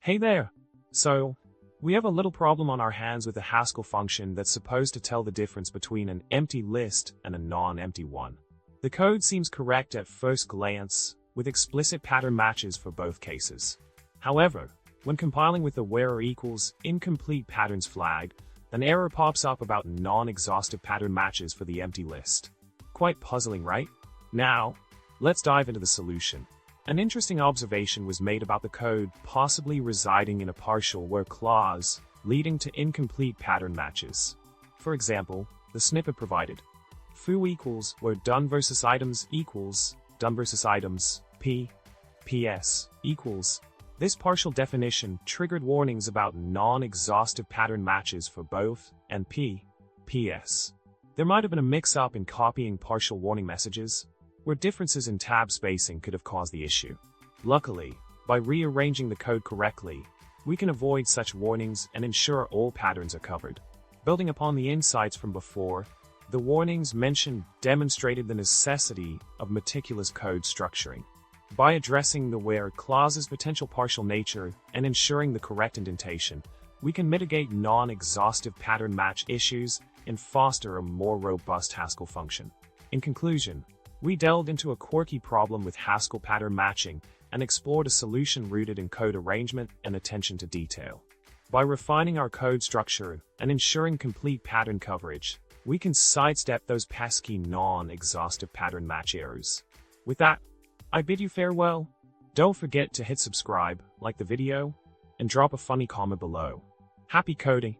Hey there! So, we have a little problem on our hands with a Haskell function that's supposed to tell the difference between an empty list and a non-empty one. The code seems correct at first glance, with explicit pattern matches for both cases. However, when compiling with the Werror equals incomplete patterns flag, an error pops up about non-exhaustive pattern matches for the empty list. Quite puzzling, right? Now, let's dive into the solution. An interesting observation was made about the code possibly residing in a partial where clause, leading to incomplete pattern matches. For example, the snippet provided foo equals where done versus items equals done versus items ps equals. This partial definition triggered warnings about non-exhaustive pattern matches for both and ps. There might have been a mix-up in copying partial warning messages, where differences in tab spacing could have caused the issue. Luckily, by rearranging the code correctly, we can avoid such warnings and ensure all patterns are covered. Building upon the insights from before, the warnings mentioned demonstrated the necessity of meticulous code structuring. By addressing the where clause's potential partial nature and ensuring the correct indentation, we can mitigate non-exhaustive pattern match issues and foster a more robust Haskell function. In conclusion, we delved into a quirky problem with Haskell pattern matching and explored a solution rooted in code arrangement and attention to detail. By refining our code structure and ensuring complete pattern coverage, we can sidestep those pesky non-exhaustive pattern match errors. With that, I bid you farewell. Don't forget to hit subscribe, like the video, and drop a funny comment below. Happy coding!